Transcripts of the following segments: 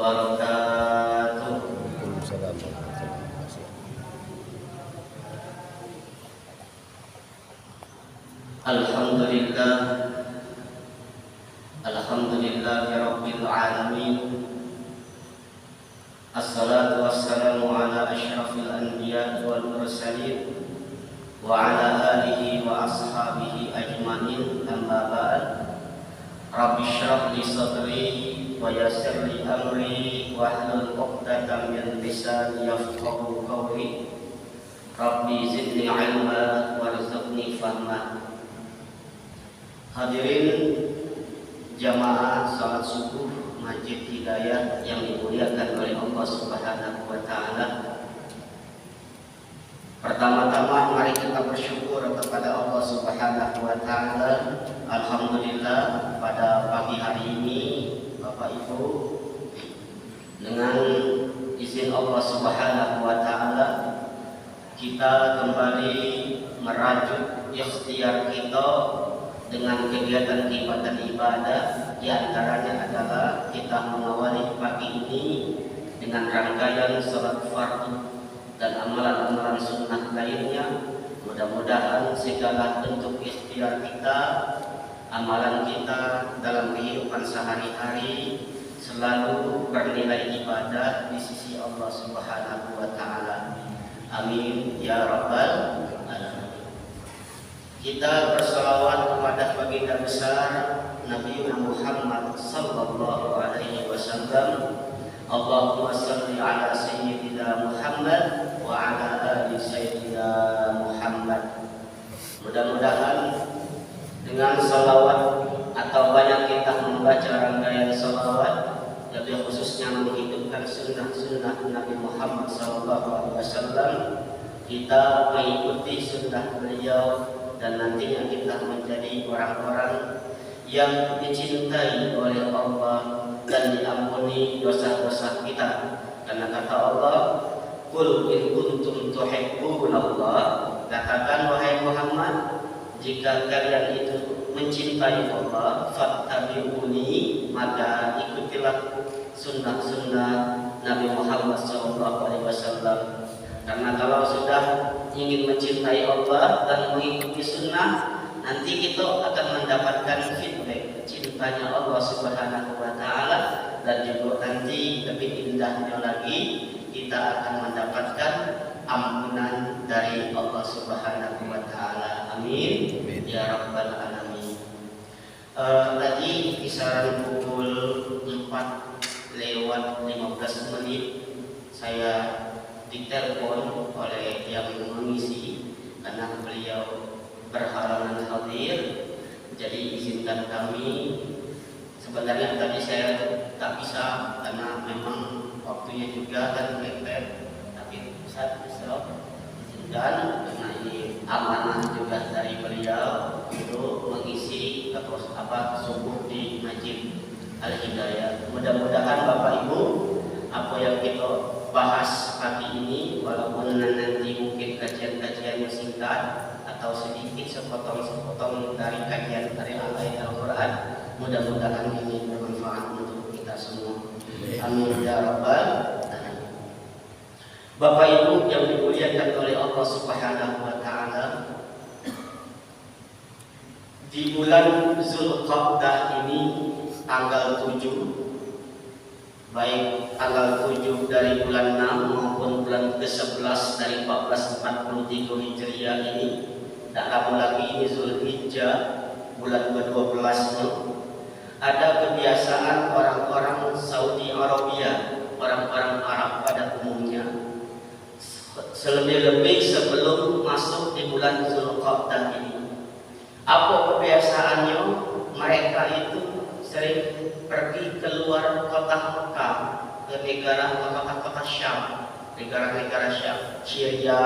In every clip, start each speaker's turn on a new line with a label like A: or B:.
A: wabarakatuh.
B: Waalaikumsalam warahmatullahi wabarakatuh.
A: Alhamdulillah, alhamdulillahirabbil alamin. Assalatu wassalamu ala asyrafil anbiya wal mursalin wa ala alihi wa ashabihi ajmain, amma ba'd. Rabbi shrah li sadri wa yassir li amri wahlul 'uqdatam min lisani yafqahu qawli. Rabbi zidni 'ilma warzuqni fahma. Hadirin jamaah salat subuh Masjid Hidayah yang dimuliakan oleh Allah Subhanahu wa taala. Pertama-tama mari kita bersyukur kepada Allah Subhanahu wa taala. Alhamdulillah, pada pagi hari ini Bapak Ibu, dengan izin Allah Subhanahu wa taala kita kembali merajuk ikhtiar kita dengan kegiatan ibadah, di antaranya adalah kita mengawali pagi ini dengan rangkaian salat fardu dan amalan-amalan sunnah lainnya. Mudah-mudahan segala bentuk ikhtiar kita, amalan kita dalam kehidupan sehari-hari selalu bernilai ibadah di sisi Allah Subhanahu wa taala. Amin ya rabbal alamin. Kita bersalawat kepada baginda besar Nabi Muhammad sallallahu alaihi wasallam. Allahumma shalli ala sayyidina Muhammad wa ala ali sayyidina Muhammad. Mudah-mudahan dengan salawat atau banyak kita membaca rangkaian salawat, lebih khususnya menghidupkan sunnah-sunnah Nabi Muhammad sallallahu alaihi wasallam, kita mengikuti sunnah beliau dan nantinya kita menjadi orang-orang yang dicintai oleh Allah dan diampuni dosa-dosa kita. Karena kata Allah, "Qul in kuntum tuhibbunallah," katakan wahai Muhammad, jika kalian itu mencintai Allah, fattabi'uni, maka ikutilah sunnah-sunnah Nabi Muhammad SAW. Karena kalau sudah ingin mencintai Allah dan mengikuti sunnah, nanti kita akan mendapatkan feedback cintanya Allah Subhanahu wa taala, dan juga nanti lebih indahnya lagi kita akan mendapatkan ampunan dari Allah Subhanahu wa taala. Amin ya rabbal alamin. Tadi kisaran pukul 4:15 saya ditelepon oleh yang mengisi karena beliau berhalangan hadir. Jadi izinkan kami, sebenarnya tadi saya tak bisa karena memang waktunya juga kan mepet, tapi Ustaz bisa izinkan karena ini amanah juga dari beliau untuk mengisi subuh di Masjid Al-Hidayah. Mudah-mudahan Bapak Ibu, apa yang kita bahas pagi ini, walaupun nanti mungkin kajian-kajian yang singkat atau sedikit sepotong-sepotong dari kajian dari ayat Al-Quran, mudah-mudahan ini bermanfaat untuk kita semua. Amin ya rabbal alamin. Bapak Ibu yang dimuliakan oleh Allah Subhanahu wa taala, di bulan Zulqa'dah ini tanggal 7, baik tanggal 7 dari bulan 6 maupun bulan ke-11 dari 1443 Hijriah ini, tak lama lagi ini Zulhijjah, bulan ke-12, ada kebiasaan orang-orang Saudi Arabia, orang-orang Arab pada umumnya, selebih-lebih sebelum masuk di bulan Zulqa'dah ini. Apa kebiasaannya? Mereka itu sering pergi keluar kota Mekah ke kota-kota Syam, negara-negara Syam, Syria,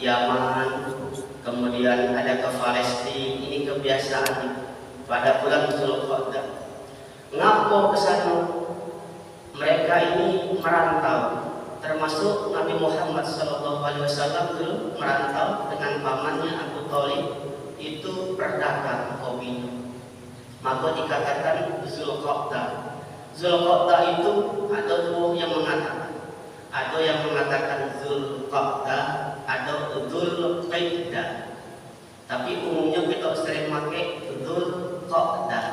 A: Yaman, kemudian ada ke Palestina. Ini kebiasaan pada bulan Zulqa'dah. Ngapa ke sana? Mereka ini merantau, termasuk Nabi Muhammad SAW dulu merantau dengan pamannya Abu Thalib, itu berdagang hobinya. Maka dikatakan Zulqa'dah. Zulqa'dah itu ada dua yang mengatakan. Ada yang mengatakan Zulqa'dah, ada Zulqa'dah. Tapi umumnya kita sering pakai Zulqa'dah.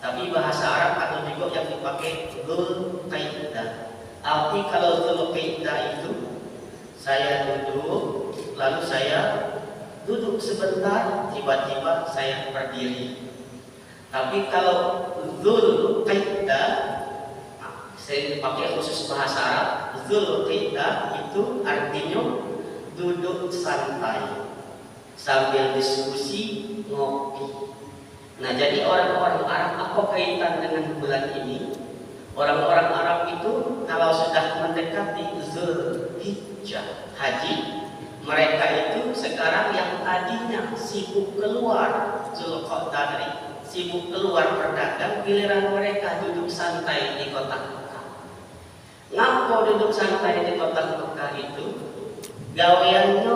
A: Tapi bahasa Arab ada juga yang dipakai Zulqa'dah. Arti kalau Zulqa'dah itu saya duduk, lalu saya duduk sebentar, tiba-tiba saya berdiri. Tapi kalau Zulqa'dah, saya pakai khusus bahasa Arab, Zulqa'dah itu artinya duduk santai sambil diskusi, ngopi. Nah, jadi orang-orang Arab, apa kaitan dengan bulan ini? Orang-orang Arab itu kalau sudah mendekati Zulhijjah, haji, mereka itu sekarang yang tadinya sibuk keluar Zulqa'dah, sibuk keluar berdagang, giliran mereka duduk santai di kota Mekah. Ngapa duduk santai di kota Mekah itu? Gaweannya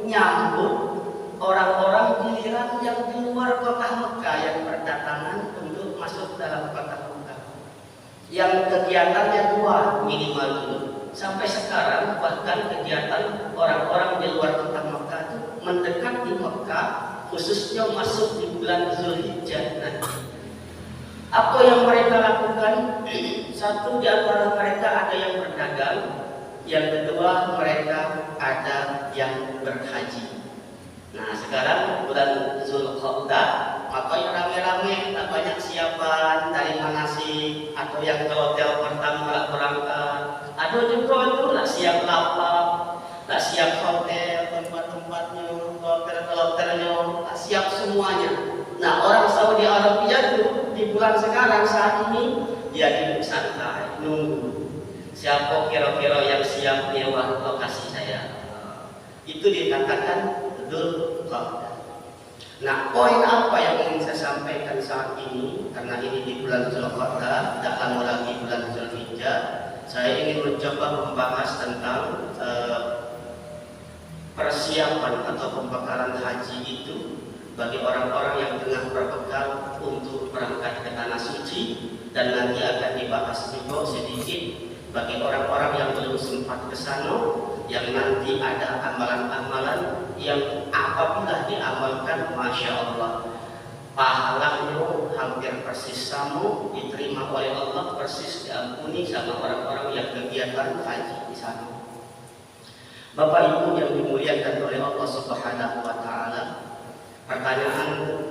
A: nyambut orang-orang giliran yang di luar kota Mekah yang berdatangan untuk masuk dalam kota Mekah. Yang kegiatannya dua minimal dulu. Sampai sekarang bahkan kegiatan orang-orang di luar kota Mekah itu mendekati Mekah, khususnya masuk di bulan Zulhijjah nanti. Apa yang mereka lakukan? Satu di antara mereka ada yang berdagang, yang kedua mereka ada yang berhaji. Nah, sekarang bulan Zulqa'dah, makanya rame-rame, tak banyak siapan dari manasik, atau yang ke hotel pertama berangkat. Ada juga itu nak siap lapak, nak siap hotel, tempat-tempatnya, hotel-hotelnya, tak siap semuanya. Nah, orang Saudi Arabia itu di bulan sekarang saat ini dia duduk santai, nunggu siapa kira-kira yang siap nyewa lokasi saya. Itu dikatakan Zulqa'dah. Nah, poin apa yang ingin saya sampaikan saat ini, karena ini di bulan Zulqa'dah, tidak lama lagi bulan Zulhijjah, saya ingin mencoba membahas tentang persiapan atau pembekalan haji itu bagi orang-orang yang tengah berbekal untuk berangkat ke tanah suci, dan nanti akan dibahas juga sedikit bagi orang-orang yang belum sempat ke sana, yang nanti ada amalan-amalan yang apabila diamalkan, Masya Allah, pahalanya hampir persis sama, diterima oleh Allah, persis diampuni sama orang-orang yang kegiatan haji di sana. Bapak Ibu yang dimuliakan oleh Allah Subhanahu wa Ta'ala, pertanyaan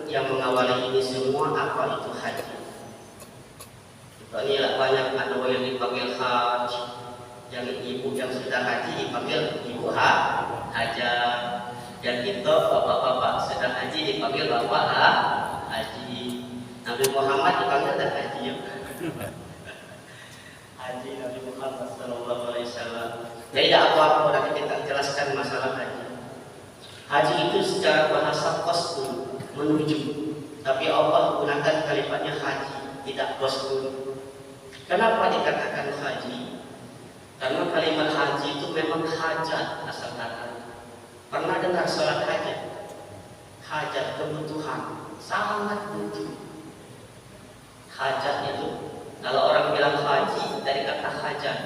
A: yang mengawali ini semua, apa itu haji? Ini banyak ada yang dipanggil haji, yang ibu yang sudah haji dipanggil ibu hajah, dan kita bapak-bapak sudah haji dipanggil bapak haji. Nabi Muhammad dipanggil dan haji ya. Haji Nabi Muhammad sallallahu alaihi wasallam. Jadi tidak apa-apa nanti kita jelaskan masalah haji. Haji itu secara bahasa qasdun, menuju. Tapi Allah gunakan kalimatnya haji, tidak qasdun. Kenapa dikatakan haji? Karena kalimat haji itu memang hajat asal kata. Pernah dengar sholat hajat? Hajat, kebutuhan, sangat butuh. Hajat itu, kalau orang bilang haji dari kata hajat.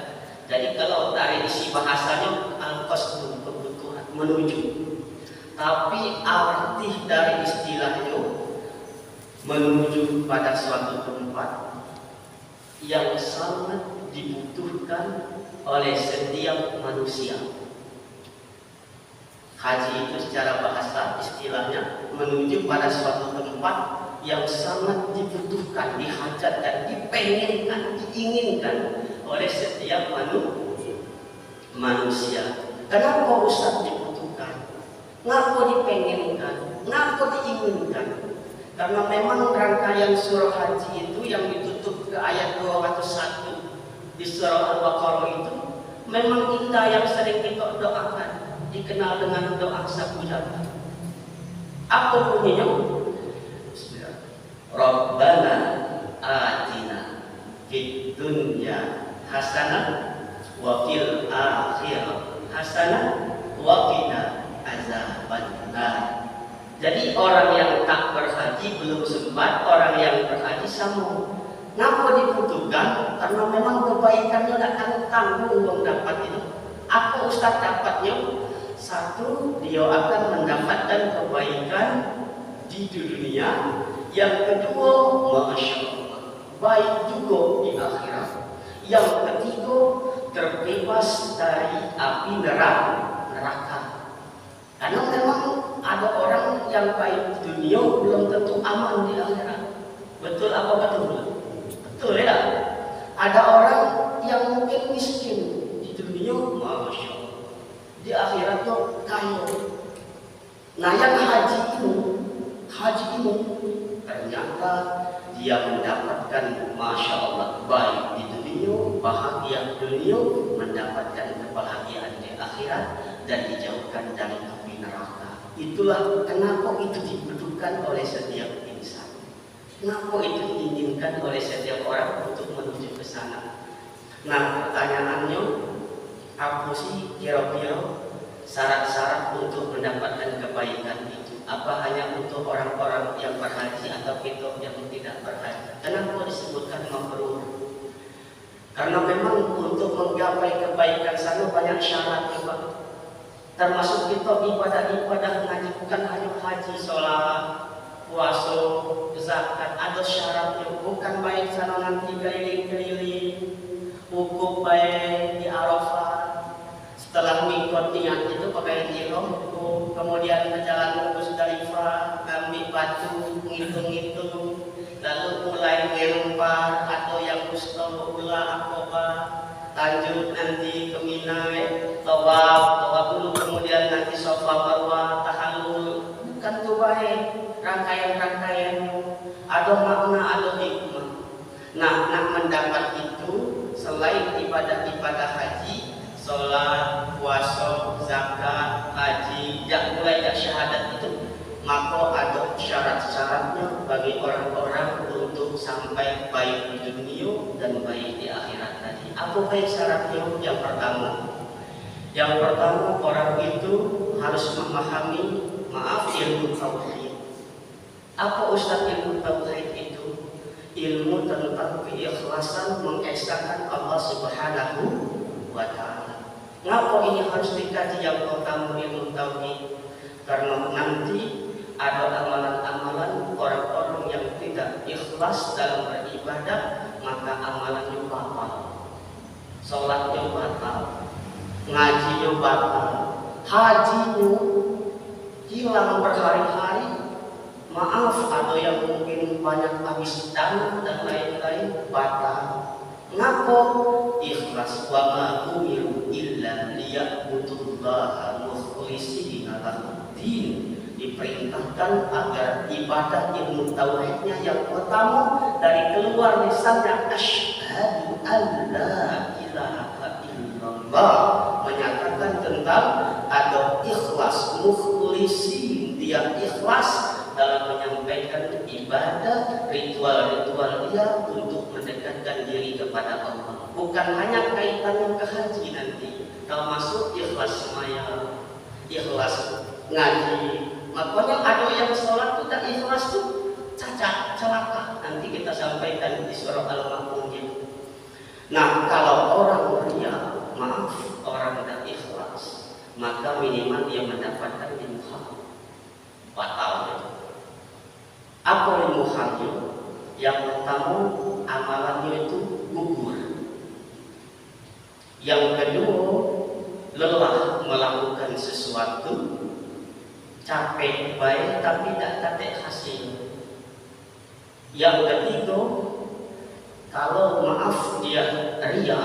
A: Jadi kalau dari isi bahasanya al-qasdu, kebutuhan, menuju. Tapi arti dari istilahnya menuju pada suatu tempat yang sangat dibutuhkan oleh setiap manusia. Haji itu secara bahasa istilahnya menuju pada suatu tempat yang sangat dibutuhkan, dihajat dan dipengenkan, diinginkan oleh setiap manusia. Kenapa Ustaz dibutuhkan? Ngapa dipengenkan? Ngapa diinginkan? Karena memang rangkaian surah haji itu yang ditutup ke ayat 201 di surah Al-Baqarah itu memang indah, yang sering kita doakan, dikenal dengan doa sabudah. Apa bunyinya? Rabbana atina fid dunya hasanah wa fil akhirati hasanah wa qina azabannar. Jadi orang yang tak berhaji belum sempat, orang yang berhaji sama. Kenapa dibutuhkan? Karena memang kebaikannya tidak akan tanggung dapat itu. Apa Ustaz dapatnya? Satu, dia akan mendapatkan kebaikan di dunia. Yang kedua, Masya Allah, baik juga di akhirat. Yang ketiga, terbebas dari api neraka. Karena memang ada orang yang baik di dunia belum tentu aman di akhirat. Betul apa betul? Betul ya? Ada orang yang mungkin miskin di dunia, Masya Allah, di akhirat tuh kaya. Nah yang haji ini ternyata dia mendapatkan Masya Allah baik di dunia, bahagia di dunia, mendapatkan kebahagiaan di akhirat dan dijauhkan dari api neraka. Itulah kenapa itu dibutuhkan oleh setiap insan. Kenapa itu diinginkan oleh setiap orang untuk menuju ke sana. Nah pertanyaannya, apa sih kira-kira syarat-syarat untuk mendapatkan kebaikan itu? Apa hanya untuk orang-orang yang berhaji atau kita yang tidak berhaji? Kenapa disebutkan makruh? Karena memang untuk menggapai kebaikan sana banyak syarat juga. Termasuk kita ibadah-ibadah ngaji, bukan hanya haji, sholat, puasa, zakat, ada syaratnya. Bukan baik sana nanti keliling-keliling, wukuf baik di Arafah. Setelah mikot niat itu pakai ihram, kemudian ke jalan ke Musdalifah, ambil batu, ngitung-ngitung, lalu mulai melempar atau yang mustahula apa, lanjut nanti ke Mina, tawaf dulu, kemudian nanti Safa Marwah, tahallul. Bukan tuh baik rangkaian-rangkaiannya, ada makna, ada hikmah. Nah, nak mendapat itu selain ibadah-ibadah haji, sholat, puasa, zakat, haji, yang mulai dari syahadat itu, maka ada syarat-syaratnya bagi orang-orang untuk sampai baik di dunia dan baik di akhirat tadi. Apa baik syaratnya? Yang pertama orang itu harus memahami, ilmu tauhid. Apa Ustaz ilmu tauhid itu? Ilmu tentang keikhlasan mengesahkan Allah Subhanahu wa Ta'ala. Ngapa ini harus dikaji yang pertama ilmu tauhid? Karena nanti ada amalan-amalan orang-orang yang tidak ikhlas dalam beribadah, maka amalannya batal, sholatnya batal, ngajinya batal, hajinya hilang berhari-hari. Maaf, ada yang mungkin banyak habis dana dan lain-lain, batal. Ngapa? Ikhlas. Wa ma umiru illa liya'budullaha mukhlishina lahu-d-din. Diperintahkan agar ibadah ilmu tauhidnya yang pertama dari keluar lisannya asyhadu an la ilaha illallah, menyatakan tentang ada ikhlas, mukhlisin, dia ikhlas dalam menyampaikan ibadah, ritual-ritual dia untuk mendekatkan diri kepada Allah. Bukan hanya kaitannya ke haji nanti, termasuk ikhlas sembahyang, ikhlas ngaji. Makanya ada yang sholat itu tak ikhlas tuh cacat, celaka. Nanti kita sampaikan di surah Al-Ma'un. Nah, kalau orang riya, maaf, orang tidak ikhlas, maka minimal dia mendapatkan ilmu. Batal. Apa ilmu hanya? Yang pertama, amalannya itu gugur. Yang kedua, lelah melakukan sesuatu, capek baik tapi tidak dapat hasil. Yang ketiga, kalau maaf dia riya,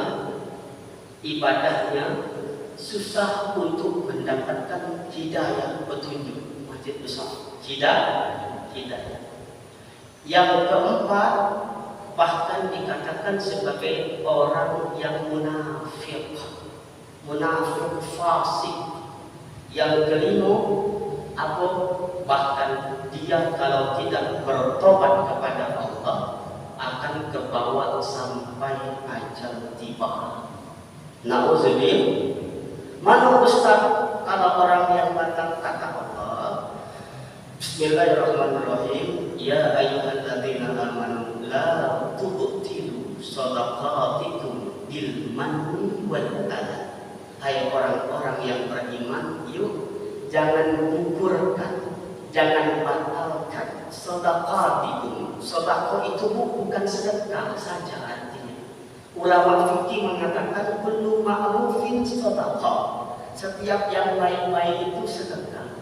A: ibadahnya susah untuk mendapatkan hidayah, petunjuk, masjid besar, hidayah. Yang keempat, bahkan dikatakan sebagai orang yang munafik fasik. Yang kelima, apa? Bahkan dia kalau tidak bertobat kepada Allah akan kebawa sampai ajal tiba. Nauzubillah. Mana Ustaz kalau orang yang batal kata Allah? Bismillahirrahmanirrahim. Ya ayyuhalladzina amanu la tubtilu shadaqatikum bil manni wal adha. Hai orang-orang yang beriman, yuk jangan gugurkan, jangan batalkan shadaqatikum. Sedekah itu bukan sedekah saja artinya. Ulama fikih mengatakan kullu ma'rufin sedekah. Setiap yang baik-baik itu sedekah.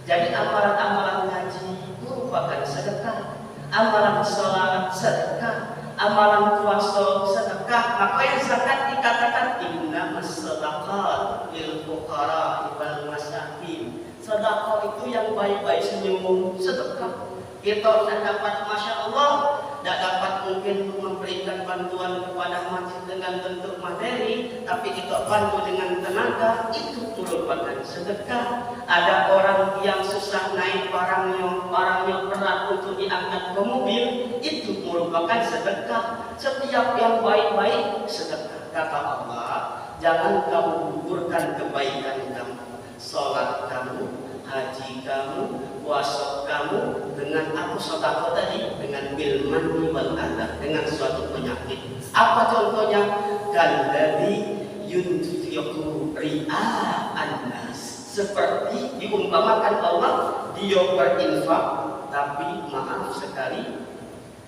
A: Jadi amalan-amalan haji merupakan sedekah, amalan salat sedekah, amalan puasa sedekah. Maka yang zakat dikatakan innamas shadaqat lil fuqara wal masakin. Sedekah itu yang baik-baik senyum sedekah. Kita tidak dapat, masya Allah, tidak dapat mungkin memberikan bantuan kepada masjid dengan bentuk materi, tapi kita bantu dengan tenaga, itu merupakan sedekah. Ada orang yang susah naik barangnya berat untuk diangkat ke mobil, itu merupakan sedekah. Setiap yang baik-baik sedekah. Kata Allah, jangan kamu gugurkan kebaikan kamu, sholat kamu, haji kamu, puasa kamu dengan aku sedekah tadi, dengan bil manni wal adha, dengan suatu penyakit. Apa contohnya? Kalladzi yunfiqu ria'an nas. Seperti diumpamakan Allah, dia berinfak tapi maaf sekali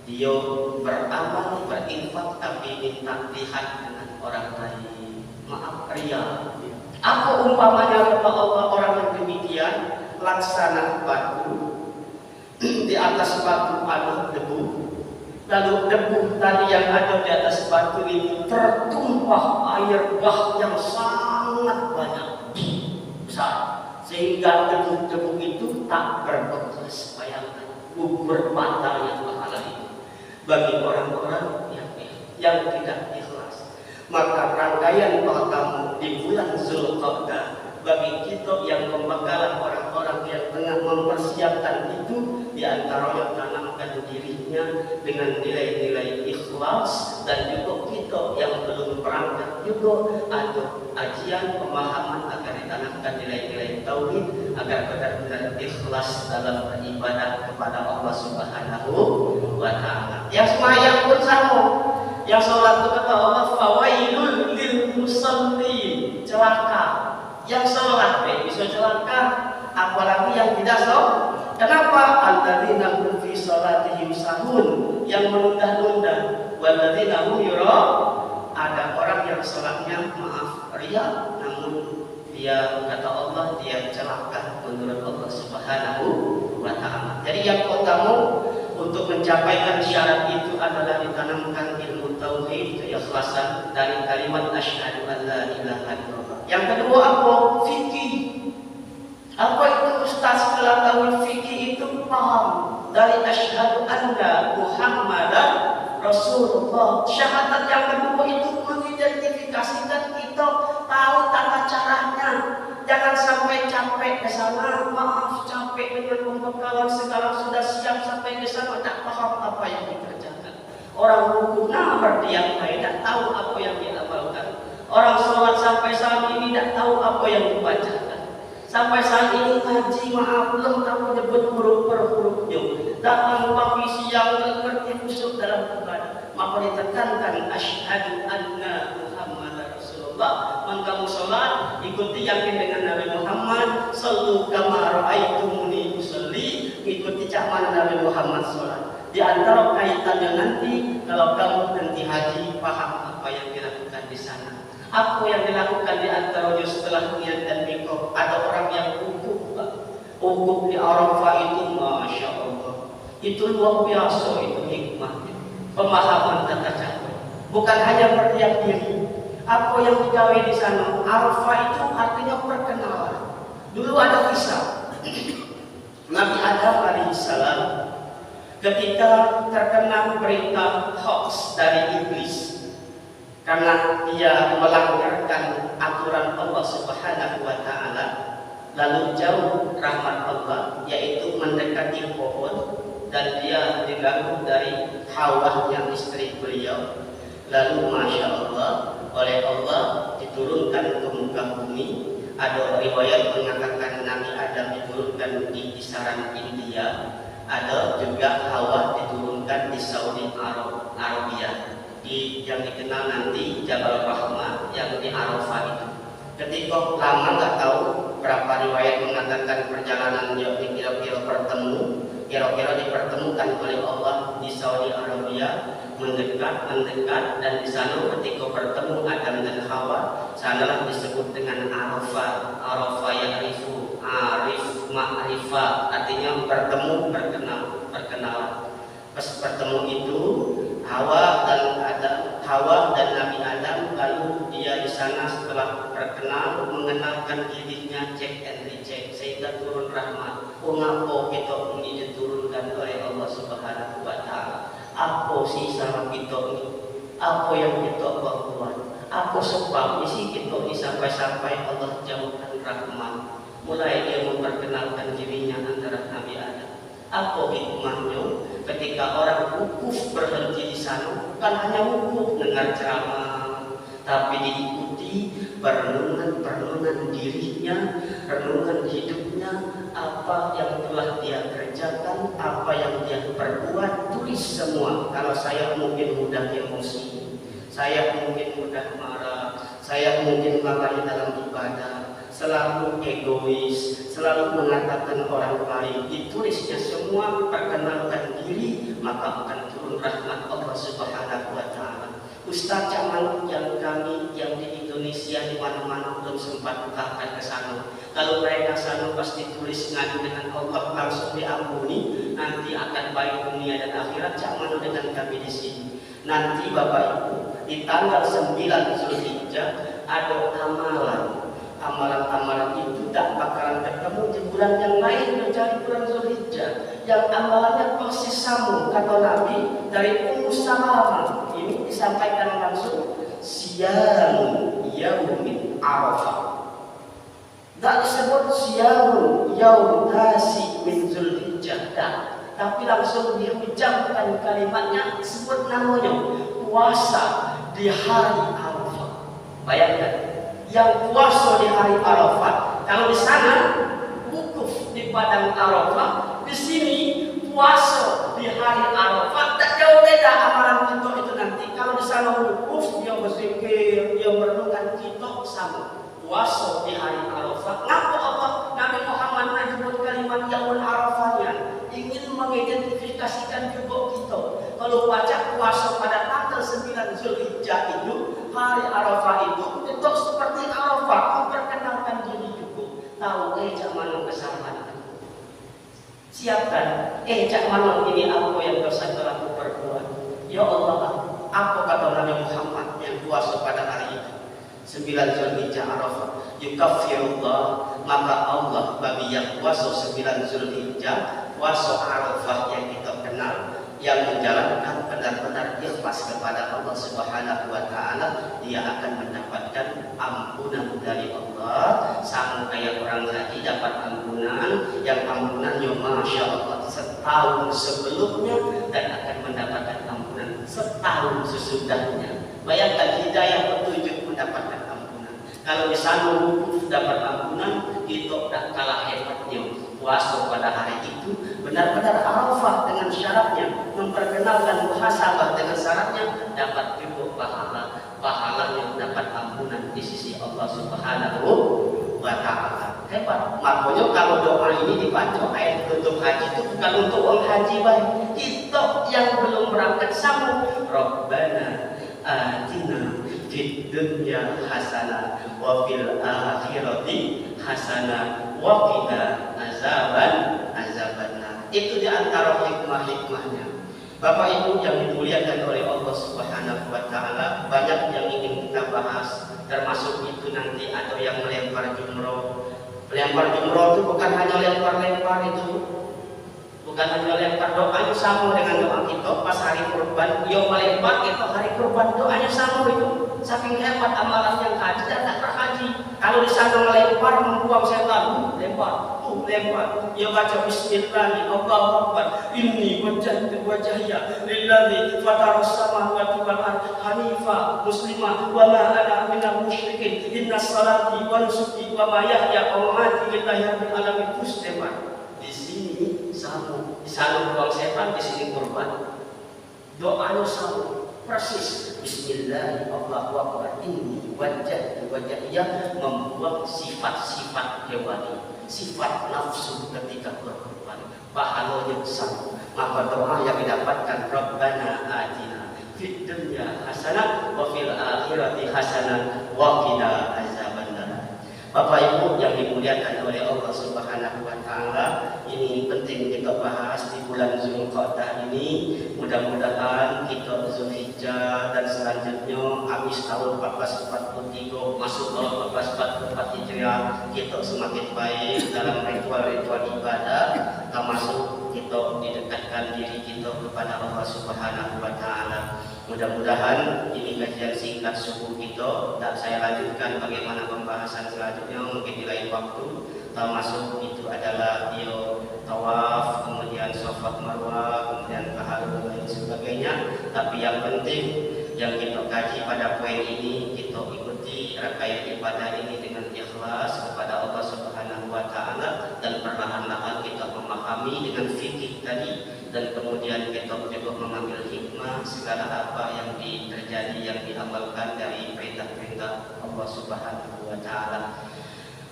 A: dia beramal berinfak tapi minta lihat dengan orang lain. Maaf, ria. Apa umpamanya kata Allah orang yang demikian? Laksana batu, di atas batu ada debu, lalu debu tadi yang ada di atas batu itu tertumpah air bah yang sangat banyak, besar, sehingga debu-debu itu tak berbekas. Bayangkan, gugur batalnya pahala itu bagi orang-orang yang tidak ikhlas. Maka rangkaian pertama di bulan Zulqa'dah bagi kita yang pembekalan orang-orang yang tengah mempersiapkan itu, di antaranya tanamkan dirinya dengan nilai-nilai ikhlas, dan juga kita yang belum berangkat juga ada ajian pemahaman agar ditanamkan nilai-nilai tauhid agar benar-benar ikhlas dalam beribadah kepada Allah Subhanahu wa Ta'ala. Yang sembahyang pun sama, yang sholat itu kata Allah fawailul lil musallin, celaka. Yang sholat bisa celaka, apalagi yang tidak sholat. Kenapa? Alladzina hum fi sholatihim sahun, yang menunda-nunda. Walladzina hum yura, ada orang yang sholatnya maaf ria, namun dia kata Allah dia celaka menurut Allah Subhanahu wa Ta'ala. Jadi yang pertama untuk mencapaikan syarat itu adalah ditanamkan ilmu tauhid, keikhlasan dari kalimat asyhadu an la ilaha illallah. Yang kedua apa? Fikih. Apa itu Ustaz? Setelah tahu fikih itu paham dari asyhadu anna Muhammadan Rasulullah. Syahadat yang kedua itu mengidentifikasikan kita tahu tata caranya. Jangan sampai capek ke sana, maaf capek dengan pembekalan sekarang sudah siap sampai ke sana tak paham apa yang dikerjakan. Orang rukuna berdiam tidak tahu apa yang diamalkan. Orang sholat sampai saat ini tidak tahu apa yang dibacakan. Sampai saat ini ngaji maaf belum tahu nyebut huruf per hurufnya. Datang pagi siang ngerti khusyuk dalam ibadah. Maka ditekankan asyhadu anna Muhammadar Rasulullah. Kamu sholat ikuti yakin dengan Nabi Muhammad. Sallu kama ra'aitumuni usolli, ikuti cak mana Nabi Muhammad sholat. Di antara kaitannya nanti kalau kamu nanti haji paham apa yang dilakukan di sana. Apa yang dilakukan di antaranya setelah niat dan mikot? Ada orang yang ukuk di Arafah itu, masya Allah, itu luar biasa, itu hikmah, pemahaman tata cara. Bukan hanya berdiam diri. Apa yang digawe di sana? Arafah itu artinya perkenalan. Dulu ada kisah Nabi Adam alaihissalam ketika terkena berita hoax dari iblis. Karena dia melanggarkan aturan Allah Subhanahu wa Ta'ala, lalu jauh rahmat Allah, yaitu mendekati pohon, dan dia diganggu dari Hawanya istri beliau. Lalu masya Allah, oleh Allah diturunkan ke muka bumi. Ada riwayat mengatakan Nabi Adam diturunkan di kisaran India, ada juga Hawa diturunkan di Saudi Arabia, di yang dikenal nanti Jabal Rahmah yang di Arafah itu. Ketika lama nggak tahu berapa riwayat mengatakan perjalanan dia kira-kira dipertemukan oleh Allah di Saudi Arabia, mendekat dan di sana ketika bertemu Adam dan Hawa, sanalah disebut dengan Arafah. Arafah ya'rifu, arif ma'rifah, artinya bertemu, perkenalan. Pas bertemu itu Hawa dan Nabi Adam, lalu dia di sana setelah berkenal mengenalkan dirinya, cek and recheck, sehingga turun rahmat. Ngapo kita ini diturunkan oleh Allah Subhanahu wa Ta'ala. Apa sih salah kita ini? Apa yang kita buat? Apa sebab isi kita ini sampai Allah jauhkan rahmat? Mulai dia memperkenalkan dirinya antara Nabi Adam. Apa hikmahnya ketika orang wukuf berhenti di sana? Bukan hanya wukuf dengar ceramah, tapi diikuti perenungan dirinya, renungan hidupnya, apa yang telah dia kerjakan, apa yang dia perbuat, tulis semua. Kalau saya mungkin mudah emosi, saya mungkin mudah marah, saya mungkin lalai dalam ibadah, selalu egois, selalu mengatakan orang lain, ditulisnya semua, perkenalkan diri, maka akan turun rahmat Allah Subhanahu wa Ta'ala. Ustaz Caman yang kami yang di Indonesia di mana-mana belum sempat akan ke sana. Kalau mereka sana pasti tulis ngadu dengan Allah langsung diampuni, nanti akan baik dunia dan akhirat. Caman dengan kami di sini. Nanti Bapak Ibu di tanggal 9 Zulhijjah ada amalan itu tak bakalan ketemu di bulan yang lain mencari bulan Zulhijjah. Yang amalannya proses sambung kata Nabi dari Ummu Salamah. Ini disampaikan langsung siyamu yaumin Arafah. Tak disebut siyamu yaum tasi min Zulhijjah, tapi langsung dihujamkan kalimatnya, sebut namanya puasa di hari Arafah. Bayangkan, yang puasa di hari Arafah, kalau di sana wukuf di padang Arafah, di sini puasa di hari Arafah, tak jauh beda amalan kita itu nanti. Kalau di sana wukuf, dia berzikir, dia merenungkan, kita sama. Puasa di hari Arafah. Ngapa Allah Nabi Muhammad menyebut kalimat yaumul Arafahnya? Ingin mengidentifikasikan juga kita. Kalau baca puasa pada tanggal 9 Zulhijjah itu, hari Arafah itu, itu seperti Arafah, memperkenalkan diri juga. Tahu cak mana kesalahan. Siapkan, cak mana ini apa yang dosa telah kuperbuat. Ya Allah, apa kata Nabi Muhammad yang puasa pada hari itu? 9 Zulhijjah Arafah, yukaffirullah, maka Allah bagi yang puasa 9 Zulhijjah, puasa Arafah yang kita kenal, yang menjalankan benar-benar ikhlas kepada Allah Subhanahu wa Ta'ala, dia akan mendapatkan ampunan dari Allah, sama kayak orang haji dapat ampunan, yang ampunannya Masya Allah setahun sebelumnya, dan akan mendapatkan ampunan setahun sesudahnya. Bayangkan hidayah petunjuk mendapatkan ampunan. Kalau di sana wukuf dapat ampunan, itu tak kalah hebatnya. Puasa pada hari itu benar-benar Arafah dengan syaratnya, memperkenalkan muhasabah dengan syaratnya, dapat juga pahalanya dapat ampunan di sisi Allah Subhanahu wa Ta'ala. Hebat. Makanya kalau doa ini dibaca ayat untuk haji itu bukan untuk orang haji baik. Kita yang belum berangkat sambung. Rabbana atina fid dunya hasanah wa fil akhirati hasanah wa qina azabannar. Itu di antara hikmah-hikmahnya. Bapak Ibu yang dimuliakan oleh Allah Subhanahu wa Ta'ala, banyak yang ingin kita bahas, termasuk itu nanti ada yang melempar jumroh. Melempar jumroh itu bukan hanya lempar-lempar itu, bukan hanya lempar, doanya sama dengan doa kita pas hari kurban. Dia melempar itu hari kurban, doanya sama itu. Saking hebat amalan yang haji dan tak berhaji. Kalau di sana melempar membuang setan, lempar. Dia baca bismillah, Allahu Akbar, inni wajjahtu wajhiya lillazi fataras samawati wal ardh hanifan musliman wa ma ana minal musyrikin inna salati wa nusuki wa mahyaya wa mamati lillahi rabbil alamin. Lempar. Di sini sama, di sana buang setan, di sini kurban. Doanya sama persis. Bismillah, Allahu Akbar, ini wajah ia membuang sifat-sifat hewani, sifat nafsu ketika berkorban, pahalanya besar. Maka doa yang didapatkan Rabbana atina fid dunya hasanah wa fil akhirati hasanah wa qina azabannar. Bapak Ibu yang dimuliakan oleh Allah Subhanahu wa taala, ini penting kita bahas di bulan Zulqa'dah ini. Mudah-mudahan kita Zulhijjah dan selanjutnya habis tahun 1443 masuk tahun 1444 Hijriah, kita semakin baik dalam ritual-ritual ibadah, termasuk kita didekatkan diri kita kepada Allah Subhanahu wa taala. Mudah-mudahan ini kajian singkat subuh kita, dan saya lanjutkan bagaimana pembahasan selanjutnya mungkin di lain waktu, termasuk itu adalah tawaf, kemudian Safa Marwah, kemudian tahalul dan sebagainya. Tapi yang penting yang kita kaji pada poin ini, kita ikuti rangkaian ibadah ini dengan ikhlas kepada Allah Subhanahu wa taala, dan perlahan-lahan kita memahami dengan fikih tadi, dan kemudian kita juga mengambil hikmah segala apa yang terjadi, yang diamalkan dari perintah-perintah Allah Subhanahu wa taala.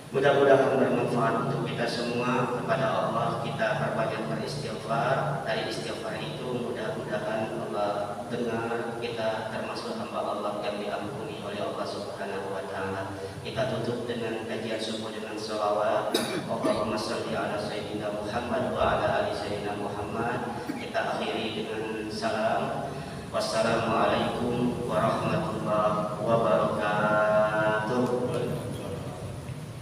A: Mudah-mudahan bermanfaat untuk kita semua. Kepada Allah kita perbanyak beristighfar. Dari istighfar itu mudah-mudahan Allah dengar kita termasuk hamba Allah yang diampuni oleh Allah Subhanahu wa taala. Kita tutup dengan kajian subuh dengan shalawat. Allahumma shalli ala sayyidina Muhammad wa ala ali sayyidina Muhammad. Kita akhiri dengan salam. Wassalamualaikum warahmatullahi wabarakatuh.